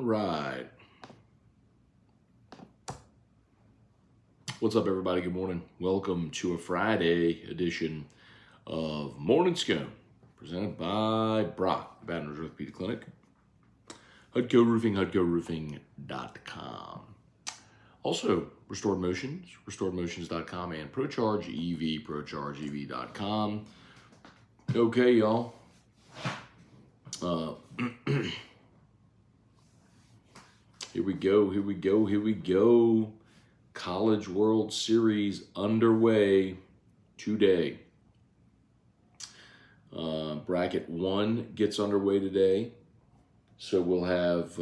Right. What's up, everybody? Good morning. Welcome to a Friday edition of Morning Scone, presented by Brock, Baton Rouge Orthopedic Clinic, Hudco Roofing, HudcoRoofing.com. Also, Restored Motions, RestoredMotions.com, and ProCharge EV, ProChargeEV.com. Okay, y'all. Here we go. College World Series underway today. Bracket 1 gets underway today. So we'll have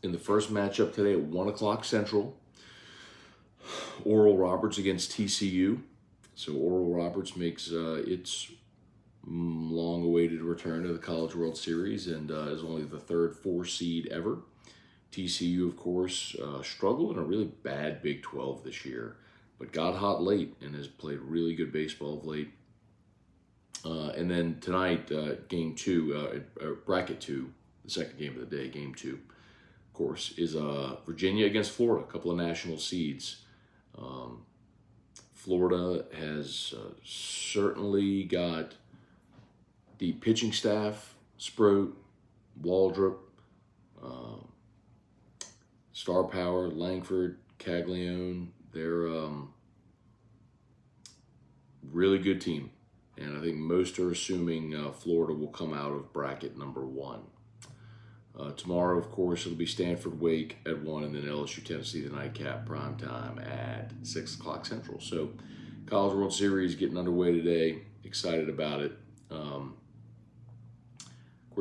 in the first matchup today at 1 o'clock Central, Oral Roberts against TCU. So Oral Roberts makes its long-awaited return to the College World Series and is only the third 4 seed ever. TCU, of course, struggled in a really bad Big 12 this year, but got hot late and has played really good baseball of late. And then tonight, Game 2, Bracket 2, the second game of the day, Game 2, of course, is Virginia against Florida, a couple of national seeds. Florida has certainly got deep pitching staff, Sproat, Waldrop, Star Power, Langford, Caglione. They're really good team. And I think most are assuming Florida will come out of bracket number 1. Tomorrow, of course, it'll be Stanford Wake at 1, and then LSU Tennessee, the nightcap, prime time at 6 o'clock Central. So, College World Series getting underway today. Excited about it. Of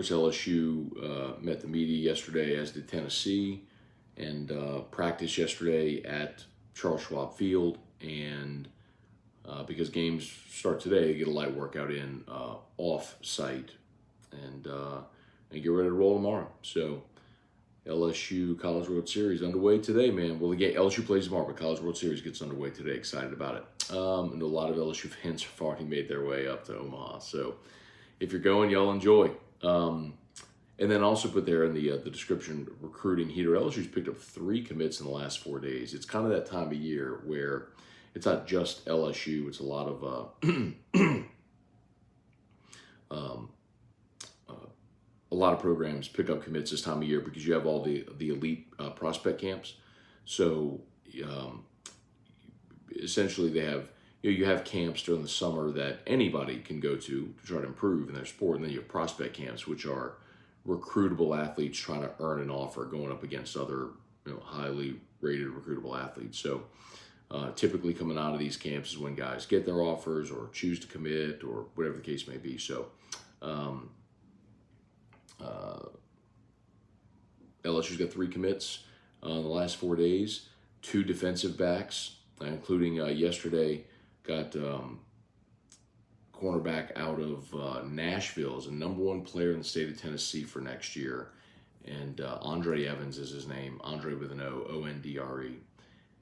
course, LSU met the media yesterday, as did Tennessee, and practiced yesterday at Charles Schwab Field. And because games start today, get a light workout in off-site and get ready to roll tomorrow. So LSU College World Series underway today, man. Well, LSU plays tomorrow, but College World Series gets underway today. Excited about it. And a lot of LSU fans have already made their way up to Omaha. So if you're going, y'all enjoy. And then also put there in the description, recruiting heater. LSU's picked up 3 commits in the last 4 days. It's kind of that time of year where it's not just LSU. It's a lot of a lot of programs pick up commits this time of year because you have all the elite prospect camps. So essentially, they have you have camps during the summer that anybody can go to try to improve in their sport, and then you have prospect camps, which are recruitable athletes trying to earn an offer, going up against other highly rated recruitable athletes. So typically coming out of these camps is when guys get their offers or choose to commit or whatever the case may be. So LSU's got 3 commits in the last 4 days, 2 defensive backs, including yesterday got cornerback out of Nashville, is a #1 player in the state of Tennessee for next year. And Andre Evans is his name, Andre with an O, O-N-D-R-E.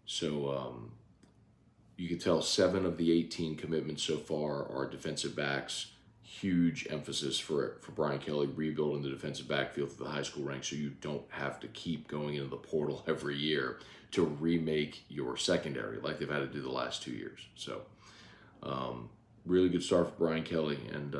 So you can tell 7 of the 18 commitments so far are defensive backs. Huge emphasis for Brian Kelly, rebuilding the defensive backfield to the high school ranks so you don't have to keep going into the portal every year to remake your secondary like they've had to do the last 2 years. So really good start for Brian Kelly and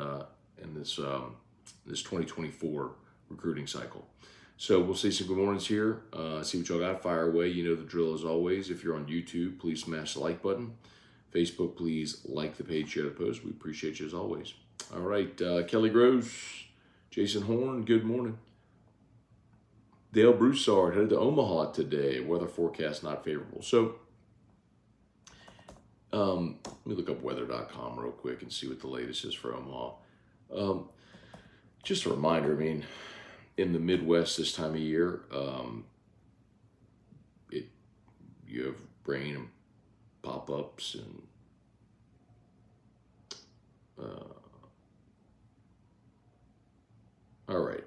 this 2024 recruiting cycle. So we'll see some good mornings here. See what y'all got. Fire away. You know the drill as always. If you're on YouTube, please smash the like button. Facebook, please like the page, share the post. We appreciate you as always. All right, Kelly Gross, Jason Horn, good morning. Dale Broussard headed to Omaha today. Weather forecast not favorable. So let me look up weather.com real quick and see what the latest is for Omaha. Just a reminder, I mean, in the Midwest this time of year, you have rain and pop-ups and all right.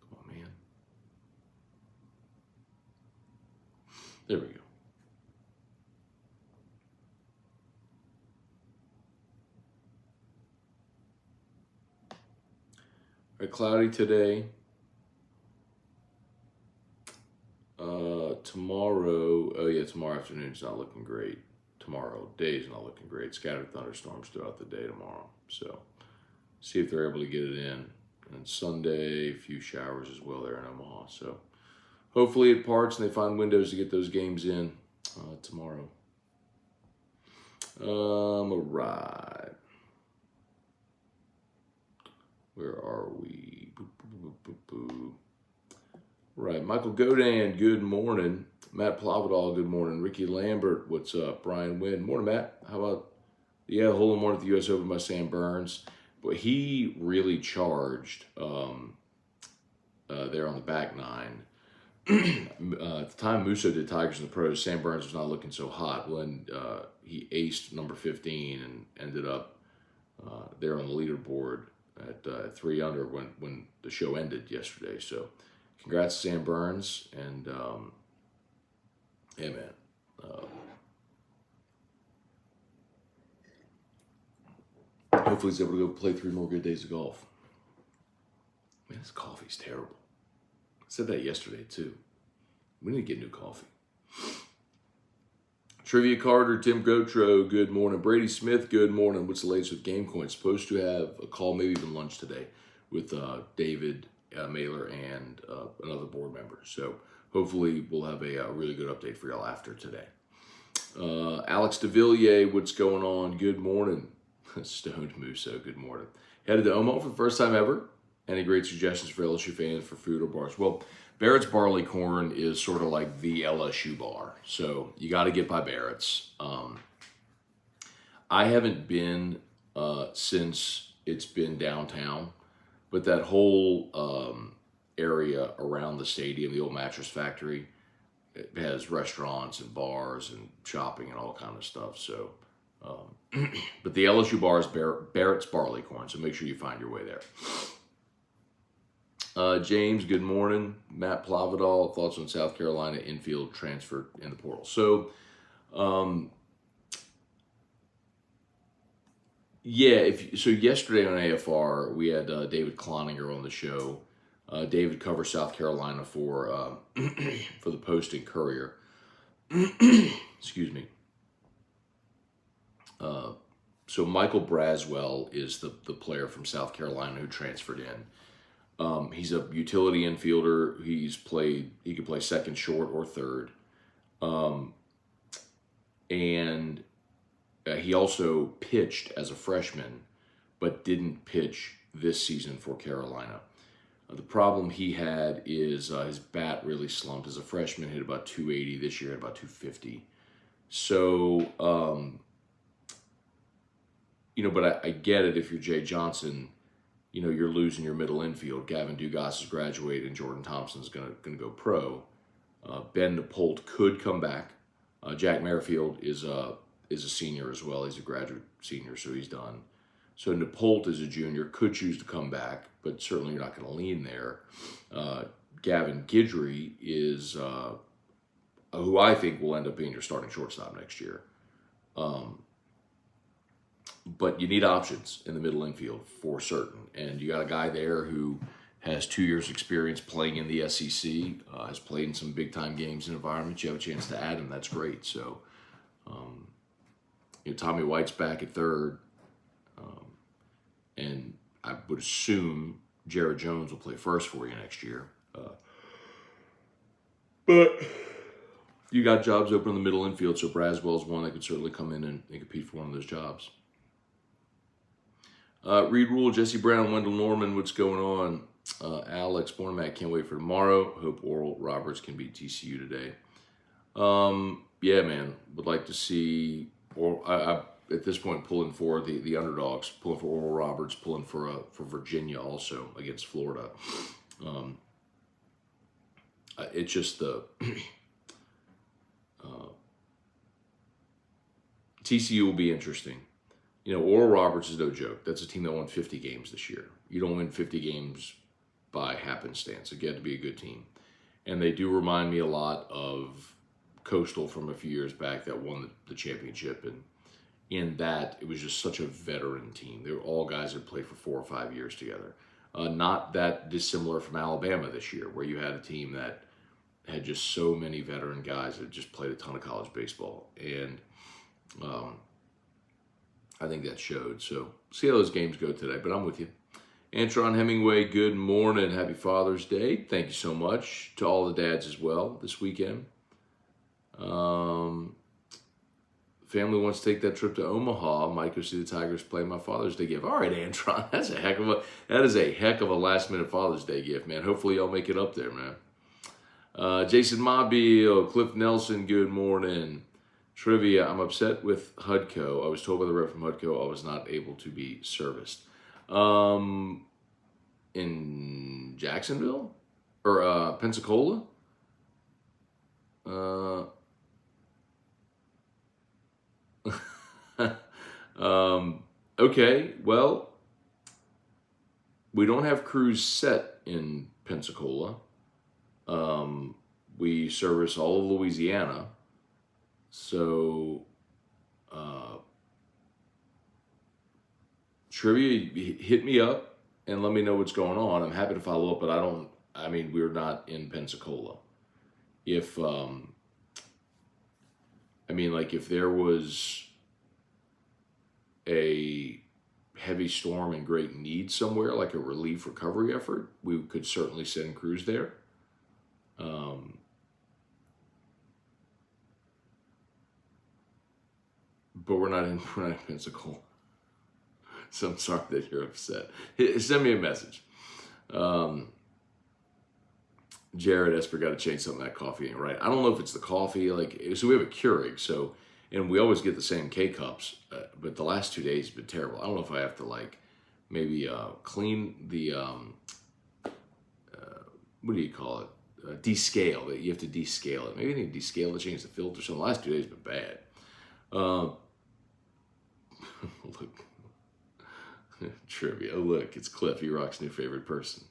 Come on, man. There we go. All right, cloudy today. Tomorrow, tomorrow afternoon's not looking great. Tomorrow, day's not looking great. Scattered thunderstorms throughout the day tomorrow. So, see if they're able to get it in. And Sunday, a few showers as well there in Omaha. So, hopefully it parts and they find windows to get those games in tomorrow. All right. Where are we? Right, Michael Godan, good morning. Matt Plavidal, good morning. Ricky Lambert, what's up? Brian Wynn, morning, Matt. How about, hole in one at the U.S. Open by Sam Burns. But he really charged there on the back nine. At the time Musso did Tigers in the Pros, Sam Burns was not looking so hot. When he aced number 15 and ended up there on the leaderboard at 3 under when the show ended yesterday. So congrats to Sam Burns, and hey man, hopefully he's able to go play 3 more good days of golf. Man, this coffee's terrible. I said that yesterday too. We need to get new coffee. Trivia Carter, Tim Gotro, good morning. Brady Smith, good morning. What's the latest with GameCoin? Supposed to have a call, maybe even lunch today, with David Mailer and another board member. So hopefully we'll have a really good update for y'all after today. Alex DeVilliers, what's going on? Good morning. Stoned Musso, good morning. Headed to Omaha for the first time ever. Any great suggestions for LSU fans for food or bars? Well, Barrett's Barley Corn is sort of like the LSU bar. So you got to get by Barrett's. I haven't been since it's been downtown, but that whole area around the stadium, the old mattress factory, it has restaurants and bars and shopping and all kind of stuff. So, but the LSU bar is Barrett's Barley Corn. So make sure you find your way there. James, good morning. Matt Plavidal, thoughts on South Carolina infield transfer in the portal. So, yesterday on AFR, we had David Cloninger on the show. David covers South Carolina for for the Post and Courier. Excuse me. So Michael Braswell is the player from South Carolina who transferred in. He's a utility infielder. He can play second, short, or third. And he also pitched as a freshman, but didn't pitch this season for Carolina. The problem he had is his bat really slumped. As a freshman, hit about 280. This year, hit about 250. So, but I get it if you're Jay Johnson. You're losing your middle infield. Gavin Dugas is graduating, and Jordan Thompson's going to go pro. Ben Napolt could come back. Jack Merrifield is a senior as well. He's a graduate senior, so he's done. So Napolt is a junior, could choose to come back, but certainly you're not going to lean there. Gavin Guidry is who I think will end up being your starting shortstop next year. But you need options in the middle infield for certain. And you got a guy there who has 2 years experience playing in the SEC, has played in some big-time games and environments. You have a chance to add him. That's great. So, Tommy White's back at third. And I would assume Jared Jones will play first for you next year. But you got jobs open in the middle infield, so Braswell's one that could certainly come in and compete for one of those jobs. Reed Rule, Jesse Brown, Wendell Norman, what's going on? Alex Bornmack, can't wait for tomorrow. Hope Oral Roberts can beat TCU today. Yeah, man, would like to see, I at this point pulling for the underdogs, pulling for Oral Roberts, pulling for Virginia also against Florida. It's just the TCU will be interesting. Oral Roberts is no joke. That's a team that won 50 games this year. You don't win 50 games by happenstance. It got to be a good team. And they do remind me a lot of Coastal from a few years back that won the championship, and in that it was just such a veteran team. They were all guys that played for 4 or 5 years together. Not that dissimilar from Alabama this year, where you had a team that had just so many veteran guys that just played a ton of college baseball, and I think that showed. So see how those games go today, but I'm with you. Antron Hemingway, good morning. Happy Father's Day. Thank you so much to all the dads as well this weekend. Family wants to take that trip to Omaha. Might go see the Tigers play. My Father's Day gift. All right, Antron, that is a heck of a last minute Father's Day gift, man. Hopefully y'all make it up there, man. Jason Mobile, Cliff Nelson, good morning. Trivia, I'm upset with HUDCO. I was told by the rep from HUDCO I was not able to be serviced. In Jacksonville? Or Pensacola? Okay, well, we don't have crews set in Pensacola. We service all of Louisiana. So, trivia, hit me up and let me know what's going on. I'm happy to follow up, but we're not in Pensacola. If there was a heavy storm and great need somewhere, like a relief recovery effort, we could certainly send crews there. But we're not in Pensacola. So I'm sorry that you're upset. Send me a message. Jared Esper got to change something. That coffee ain't right. I don't know if it's the coffee. So we have a Keurig. And we always get the same K-cups. But the last 2 days have been terrible. I don't know if I have to maybe clean the, what do you call it? Descale. You have to descale it. Maybe I need to descale to change the filter. So the last 2 days have been bad. Look. Trivia. Oh, look, it's Cliff. E-Rock's new favorite person.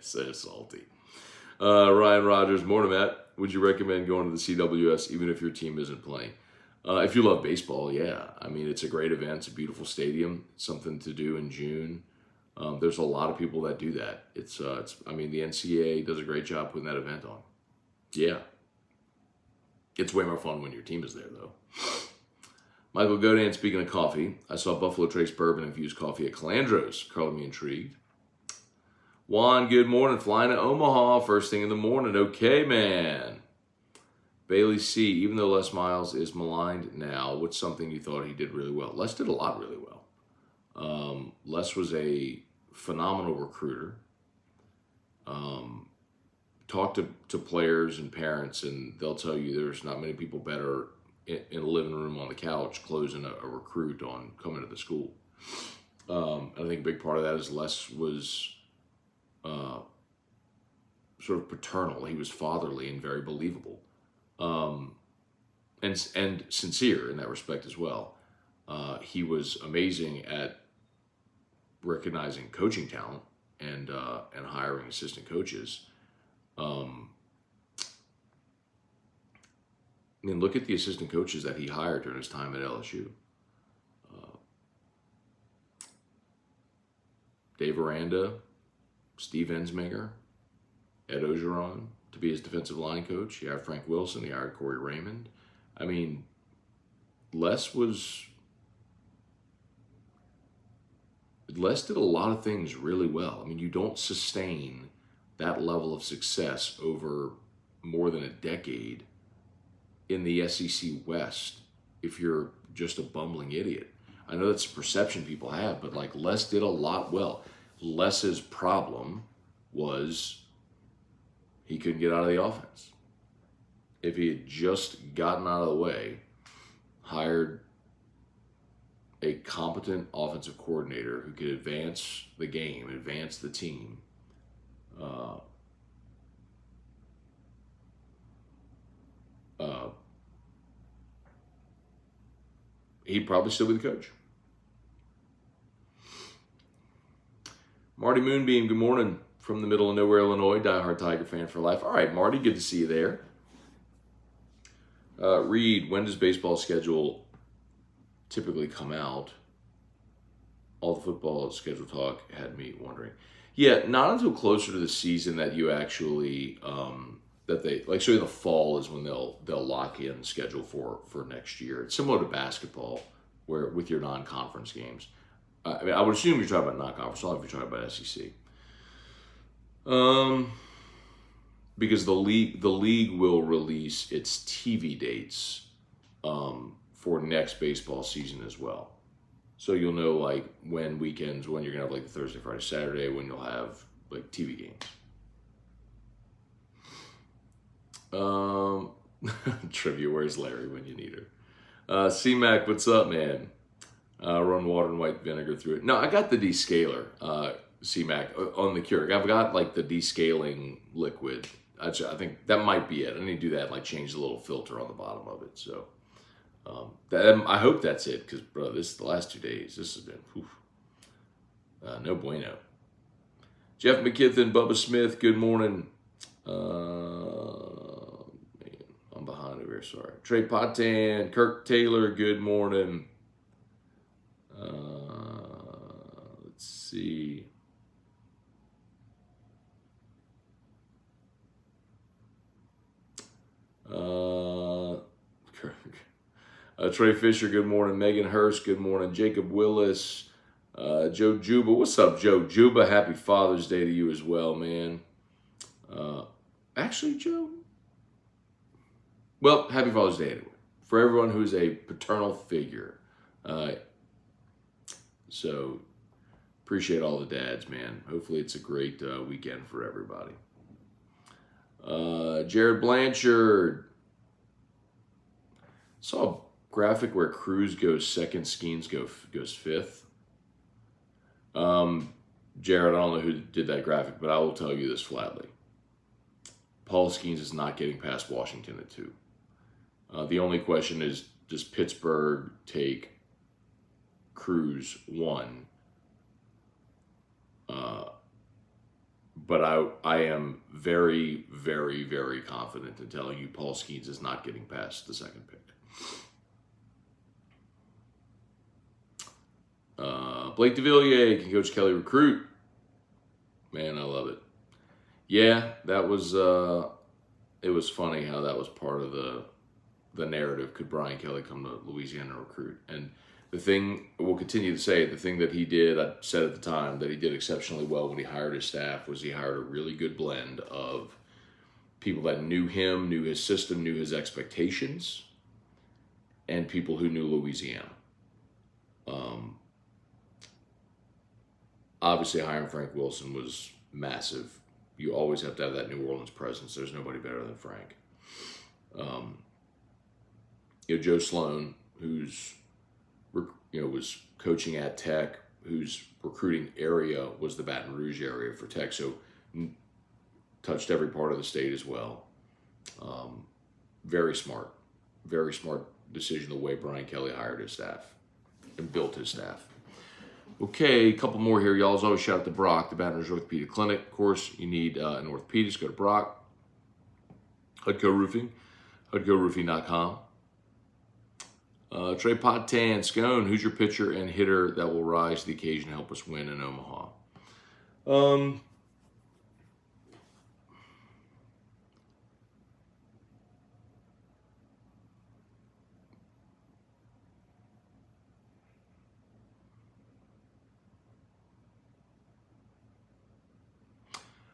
So salty. Ryan Rogers, morning, Matt. Would you recommend going to the CWS even if your team isn't playing? If you love baseball, yeah. It's a great event. It's a beautiful stadium. It's something to do in June. There's a lot of people that do that. The NCAA does a great job putting that event on. Yeah. It's way more fun when your team is there, though. Michael Godin, speaking of coffee, I saw Buffalo Trace Bourbon infused coffee at Calandro's. Called me intrigued. Juan, good morning. Flying to Omaha first thing in the morning. Okay, man. Bailey C., even though Les Miles is maligned now, what's something you thought he did really well? Les did a lot really well. Les was a phenomenal recruiter. Talk to players and parents, and they'll tell you there's not many people better in a living room on the couch closing a recruit on coming to the school. I think a big part of that is Les was sort of paternal. He was fatherly and very believable, and sincere in that respect as well. He was amazing at recognizing coaching talent and hiring assistant coaches. Look at the assistant coaches that he hired during his time at LSU. Dave Aranda, Steve Ensminger, Ed Ogeron to be his defensive line coach. He hired Frank Wilson. He hired Corey Raymond. Les did a lot of things really well. You don't sustain that level of success over more than a decade in the SEC West if you're just a bumbling idiot. I know that's a perception people have, but Les did a lot well. Les's problem was he couldn't get out of the offense. If he had just gotten out of the way, hired a competent offensive coordinator who could advance the game, advance the team, he'd probably still be the coach. Marty Moonbeam, good morning from the middle of nowhere, Illinois. Diehard Tiger fan for life. All right, Marty, good to see you there. Reed, when does baseball schedule typically come out? All the football schedule talk had me wondering. Yeah, not until closer to the season that you actually that they like. So in the fall is when they'll lock in the schedule for next year. It's similar to basketball, where with your non-conference games. I mean, I would assume you're talking about non-conference. I'll have you talking about SEC. Because the league will release its TV dates for next baseball season as well. So you'll know like when weekends, when you're gonna have like the Thursday, Friday, Saturday, when you'll have like TV games. Trivia, where's Larry when you need her? C-Mac, what's up, man? Run water and white vinegar through it. No, I got the descaler, C-Mac, on the Keurig. I've got like the descaling liquid. I think that might be it. I need to do that and like change the little filter on the bottom of it. So I hope that's it, because bro, the last 2 days, this has been no bueno. Jeff McKithen, Bubba Smith, good morning. Man, I'm behind over here, sorry. Trey Potan, Kirk Taylor, good morning. Let's see. Trey Fisher, good morning. Megan Hurst, good morning. Jacob Willis, Joe Juba. What's up, Joe Juba? Happy Father's Day to you as well, man. Actually, Joe, well, happy Father's Day anyway. For everyone who's a paternal figure. So, appreciate all the dads, man. Hopefully it's a great weekend for everybody. Jared Blanchard. Saw a graphic where Cruz goes second, Skeens goes fifth. Jared, I don't know who did that graphic, but I will tell you this flatly. Paul Skeens is not getting past Washington at 2. The only question is, does Pittsburgh take Cruz 1? But I am very, very, very confident in telling you Paul Skeens is not getting past the second pick. Blake DeVilliers, can Coach Kelly recruit? Man, I love it. Yeah, that was it was funny how that was part of the narrative. Could Brian Kelly come to Louisiana and recruit? And the thing, we'll continue to say, the thing that he did, I said at the time, that he did exceptionally well when he hired his staff was he hired a really good blend of people that knew him, knew his system, knew his expectations, and people who knew Louisiana. Obviously, hiring Frank Wilson was massive. You always have to have that New Orleans presence. There's nobody better than Frank. Joe Sloan, who's was coaching at Tech, whose recruiting area was the Baton Rouge area for Tech, so touched every part of the state as well. Very smart decision the way Brian Kelly hired his staff and built his staff. Okay, a couple more here, y'all. As always, shout out to Brock, the Baton Rouge Orthopedic Clinic. Of course, you need an orthopedist, go to Brock. Hudco Roofing, hudcoroofing.com. Trey Potan, Scone, who's your pitcher and hitter that will rise to the occasion and help us win in Omaha?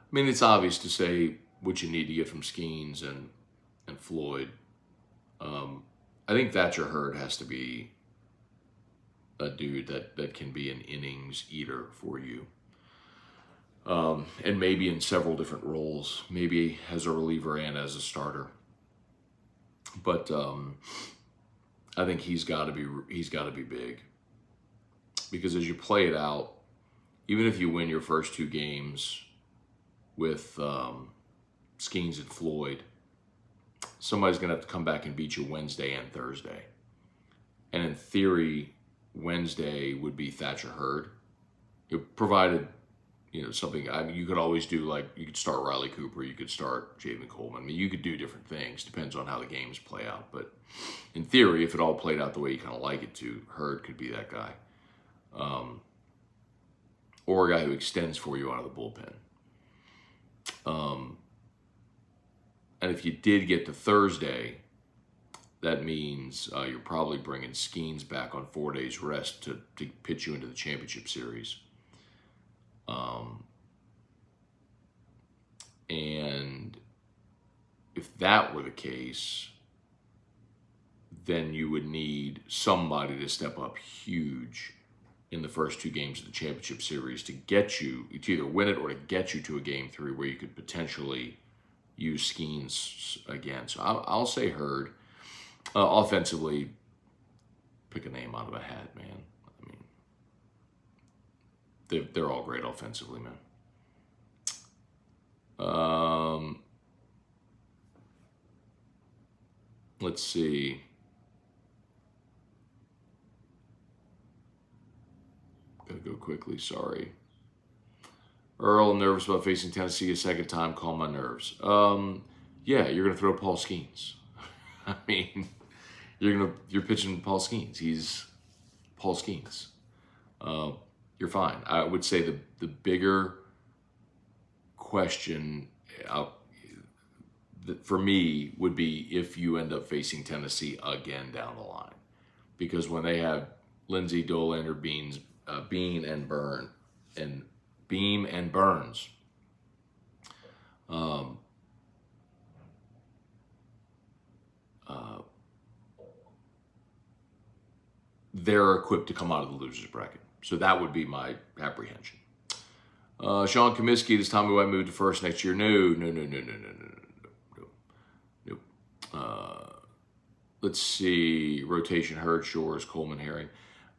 I mean, it's obvious to say what you need to get from Skeens and Floyd. I think Thatcher Hurd has to be a dude that can be an innings eater for you. And maybe in several different roles, maybe as a reliever and as a starter. But I think he's got to be big, because as you play it out, even if you win your first 2 games with Skeens and Floyd, somebody's going to have to come back and beat you Wednesday and Thursday. And in theory, Wednesday would be Thatcher Hurd, provided something. I mean, you could always do, like, you could start Riley Cooper, you could start Javen Coleman. I mean, you could do different things. Depends on how the games play out. But in theory, if it all played out the way you kind of like it to, Hurd could be that guy, or a guy who extends for you out of the bullpen. And if you did get to Thursday, that means you're probably bringing Skeens back on 4 days rest to pitch you into the championship series. And if that were the case, then you would need somebody to step up huge in the first 2 games of the championship series to get you, to either win it or to get you to a game 3 where you could potentially use Skeens again. So I'll say Hurd. Offensively, pick a name out of a hat, man. I mean, they're all great offensively, man. Let's see. Gotta go quickly, sorry. Earl, nervous about facing Tennessee a second time, calm my nerves. Yeah, you're gonna throw Paul Skeens. I mean, you're pitching Paul Skeens. He's Paul Skeens. You're fine. I would say the bigger question for me would be if you end up facing Tennessee again down the line, because when they have Lindsey, Dolander, Beam and Burns, they're equipped to come out of the loser's bracket. So that would be my apprehension. Sean Comiskey, does Tommy White move to first next year? No. Let's see. Rotation, Hurd, Shores, Coleman, Herring.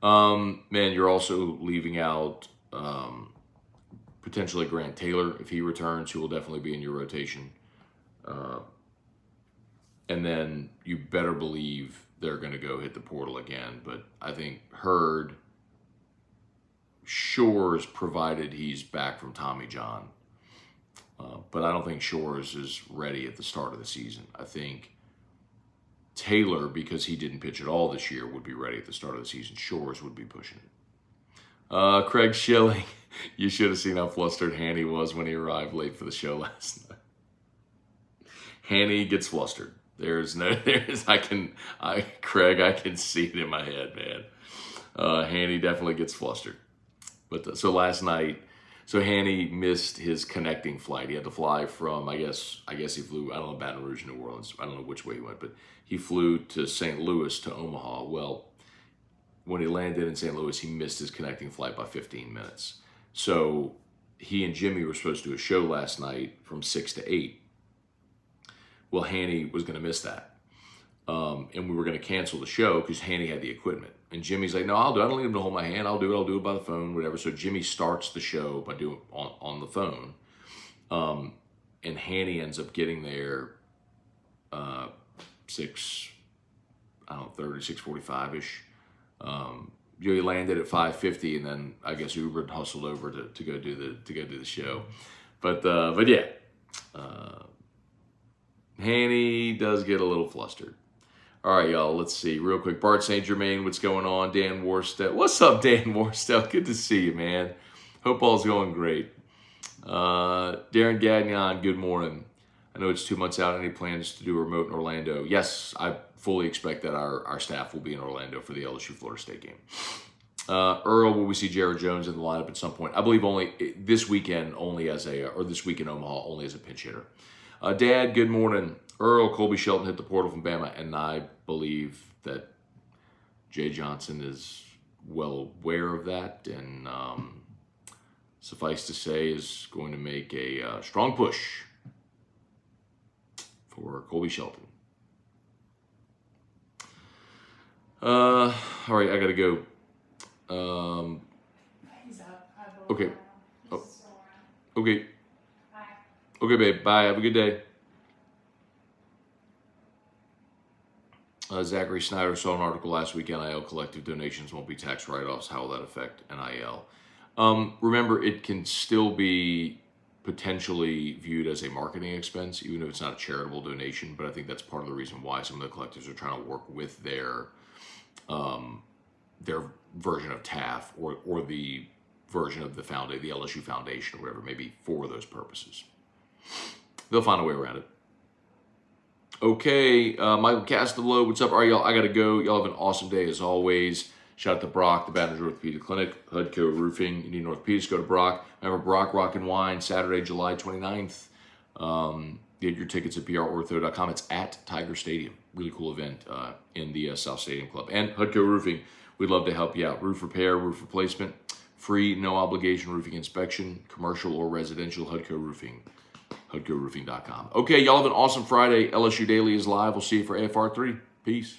Man, you're also leaving out potentially Grant Taylor if he returns, who will definitely be in your rotation. And then you better believe they're going to go hit the portal again. But I think Hurd, Shores, provided he's back from Tommy John. But I don't think Shores is ready at the start of the season. I think Taylor, because he didn't pitch at all this year, would be ready at the start of the season. Shores would be pushing it. Craig Schilling, you should have seen how flustered Hanny was when he arrived late for the show last night. Hanny gets flustered. Craig, I can see it in my head, man. Hanny definitely gets flustered. But so last night, Hanny missed his connecting flight. He had to fly from, I guess he flew, I don't know, Baton Rouge, New Orleans. I don't know which way he went, but he flew to St. Louis to Omaha. Well, when he landed in St. Louis, he missed his connecting flight by 15 minutes. So he and Jimmy were supposed to do a show last night from 6 to 8. Well, Hanny was going to miss that. And we were going to cancel the show because Hanny had the equipment. And Jimmy's like, no, I'll do it. I don't need him to hold my hand. I'll do it by the phone, whatever. So Jimmy starts the show by doing it on the phone. And Hanny ends up getting there 6:45-ish. He landed at 5:50, and then I guess Uber hustled over to go do the show. But yeah. Hanny does get a little flustered. All right, y'all, let's see. Real quick, Bart St. Germain, what's going on? Dan Warstead. What's up, Dan Warstead? Good to see you, man. Hope all's going great. Darren Gagnon, good morning. I know it's 2 months out. Any plans to do a remote in Orlando? Yes, I fully expect that our staff will be in Orlando for the LSU Florida State game. Earl, will we see Jared Jones in the lineup at some point? I believe this weekend in Omaha, only as a pinch hitter. Dad, good morning. Earl, Colby Shelton hit the portal from Bama, and I believe that Jay Johnson is well aware of that, and suffice to say, is going to make a strong push for Colby Shelton. All right, I got to go. He's up. Okay. Oh. Okay. Bye. Okay, babe. Bye. Have a good day. Zachary Snyder saw an article last week, NIL collective donations won't be tax write-offs. How will that affect NIL? Remember, it can still be potentially viewed as a marketing expense, even if it's not a charitable donation. But I think that's part of the reason why some of the collectors are trying to work with their version of TAF or the version of the LSU Foundation, or whatever, maybe for those purposes. They'll find a way around it. Okay, Michael Castello, what's up? All right, y'all, I got to go. Y'all have an awesome day as always. Shout out to Brock, the Baton Rouge Orthopedic Clinic, Hudco Roofing. You need an orthopedist, go to Brock. Remember, Brock Rock and Wine, Saturday, July 29th. Get your tickets at prortho.com. It's at Tiger Stadium. Really cool event in the South Stadium Club. And Hudco Roofing, we'd love to help you out. Roof repair, roof replacement, free, no obligation roofing inspection, commercial or residential, Hudco Roofing. HudcoRoofing.com. Okay, y'all have an awesome Friday. LSU Daily is live. We'll see you for AFR3. Peace.